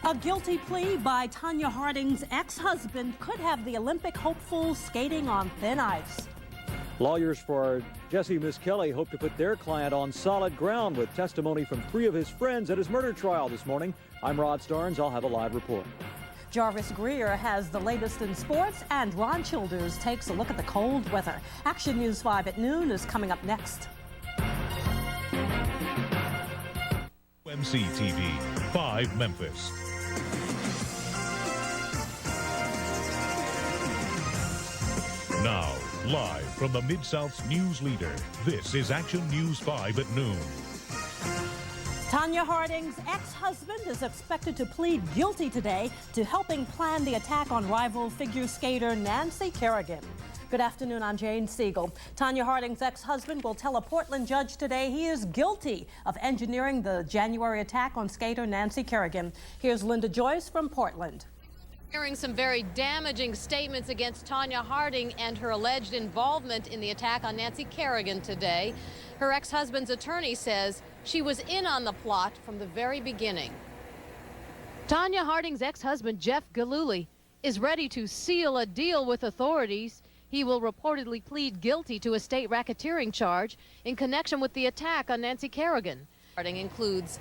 A guilty plea by Tonya Harding's ex-husband could have the Olympic hopefuls skating on thin ice. Lawyers for Jesse Misskelley hope to put their client on solid ground with testimony from 3 of his friends at his murder trial this morning. I'm Rod Starnes. I'll have a live report. Jarvis Greer has the latest in sports, and Ron Childers takes a look at the cold weather. Action News 5 at noon is coming up next. WMC TV 5 Memphis. Now, live from the Mid-South's news leader, this is Action News 5 at noon. Tonya Harding's ex-husband is expected to plead guilty today to helping plan the attack on rival figure skater Nancy Kerrigan. Good afternoon, I'm Jane Segal. Tonya Harding's ex-husband will tell a Portland judge today he is guilty of engineering the January attack on skater Nancy Kerrigan. Here's Linda Joyce from Portland. Hearing some very damaging statements against Tonya Harding and her alleged involvement in the attack on Nancy Kerrigan today. Her ex-husband's attorney says she was in on the plot from the very beginning. Tonya Harding's ex-husband, Jeff Gillooly, is ready to seal a deal with authorities. He will reportedly plead guilty to a state racketeering charge in connection with the attack on Nancy Kerrigan. Harding includes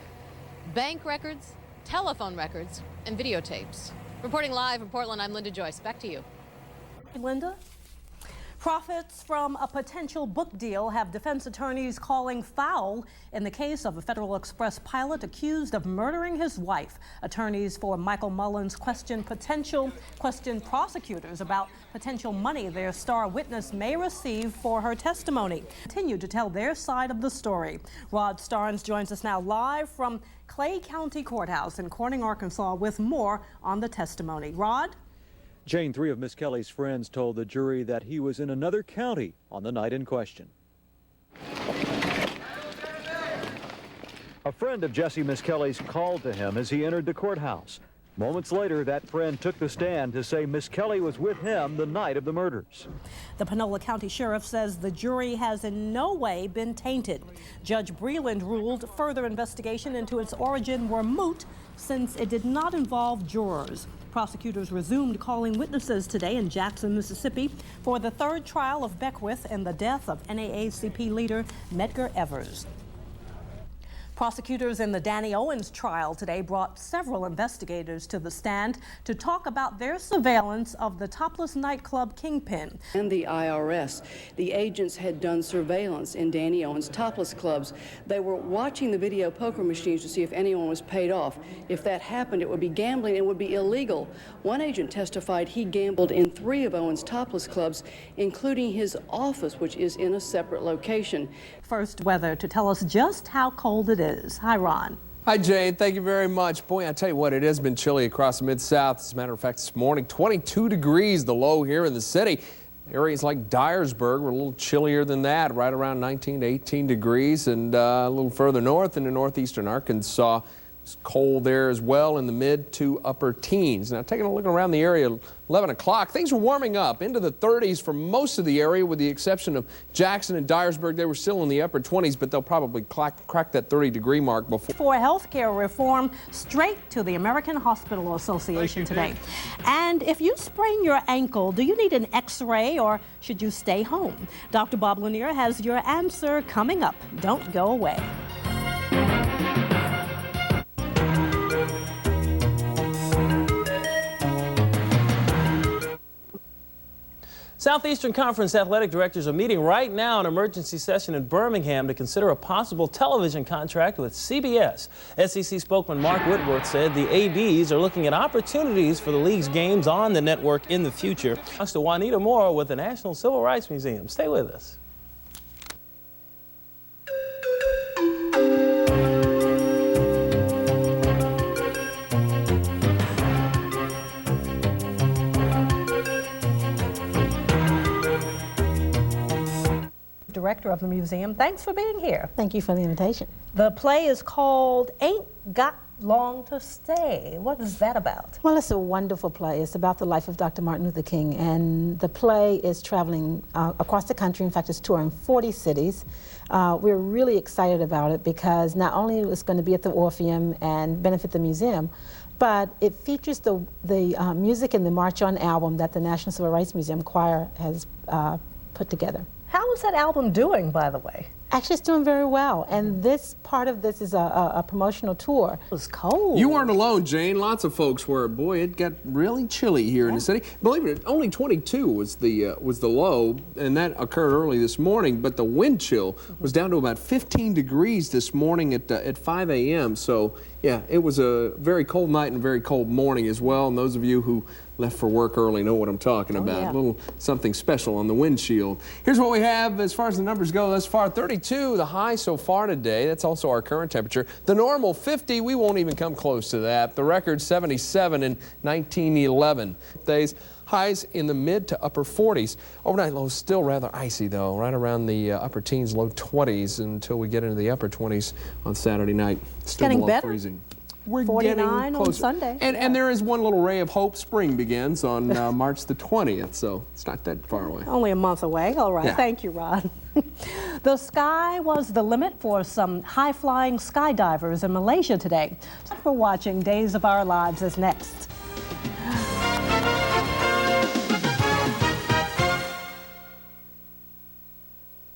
bank records, telephone records, and videotapes. Reporting live from Portland, I'm Linda Joyce. Back to you. Linda? Profits from a potential book deal have defense attorneys calling foul in the case of a Federal Express pilot accused of murdering his wife. Attorneys for Michael Mullins question prosecutors about potential money their star witness may receive for her testimony. Continue to tell their side of the story. Rod Starnes joins us now live from Clay County Courthouse in Corning, Arkansas, with more on the testimony. Rod? Jane, 3 of Misskelley's friends told the jury that he was in another county on the night in question. A friend of Jesse Misskelley's called to him as he entered the courthouse. Moments later, that friend took the stand to say Misskelley was with him the night of the murders. The Panola County Sheriff says the jury has in no way been tainted. Judge Breland ruled further investigation into its origin were moot since it did not involve jurors. Prosecutors resumed calling witnesses today in Jackson, Mississippi for the 3rd trial of Beckwith and the death of NAACP leader Medgar Evers. Prosecutors in the Danny Owens trial today brought several investigators to the stand to talk about their surveillance of the topless nightclub kingpin. And the IRS. The agents had done surveillance in Danny Owens' topless clubs. They were watching the video poker machines to see if anyone was paid off. If that happened, it would be gambling and would be illegal. One agent testified he gambled in 3 of Owens' topless clubs, including his office, which is in a separate location. First weather to tell us just how cold it is. Hi, Ron. Hi, Jane. Thank you very much. Boy, I tell you what, it has been chilly across the Mid-South. As a matter of fact, this morning, 22 degrees, the low here in the city. Areas like Dyersburg were a little chillier than that, right around 19 to 18 degrees. And a little further north into northeastern Arkansas, it's cold there as well in the mid to upper teens. Now, taking a look around the area, 11 o'clock, things were warming up into the 30s for most of the area, with the exception of Jackson and Dyersburg. They were still in the upper 20s, but they'll probably crack that 30-degree mark before. For health care reform, straight to the American Hospital Association today. And if you sprain your ankle, do you need an X-ray or should you stay home? Dr. Bob Lanier has your answer coming up. Don't go away. Southeastern Conference athletic directors are meeting right now in emergency session in Birmingham to consider a possible television contract with CBS. SEC spokesman Mark Whitworth said the ADs are looking at opportunities for the league's games on the network in the future. Thanks to Juanita Moore with the National Civil Rights Museum. Stay with us. Director of the museum, thanks for being here. Thank you for the invitation. The play is called Ain't Got long to stay. What is that about? Well, it's a wonderful play. It's about the life of Dr. Martin Luther King, and the play is traveling across the country. In fact, it's touring 40 cities. We're really excited about it because not only is it going to be at the Orpheum and benefit the museum, but it features the music in the March On album that the National Civil Rights Museum Choir has put together. How is that album doing, by the way? Actually, it's doing very well, and this part of this is a promotional tour. It was cold. You weren't alone, Jane. Lots of folks were. Boy, it got really chilly here in the city. Believe it, only 22 was the low, and that occurred early this morning. But the wind chill was down to about 15 degrees this morning at 5 a.m. So yeah, it was a very cold night and a very cold morning as well. And those of you who left for work early know what I'm talking about. Yeah. A little something special on the windshield. Here's what we have as far as the numbers go thus far. 32, the high so far today. That's also our current temperature. The normal 50, we won't even come close to that. The record 77 in 1911. Days. Highs in the mid to upper 40s. Overnight lows still rather icy, though, right around the upper teens, low 20s until we get into the upper 20s on Saturday night. Still Getting below better. freezing. We're 49 getting closer. on Sunday. And there is one little ray of hope. Spring begins on March the 20th, so it's not that far away. Only a month away. All right. Yeah. Thank you, Rod. The sky was the limit for some high-flying skydivers in Malaysia today. Thanks for watching. Days of Our Lives is next.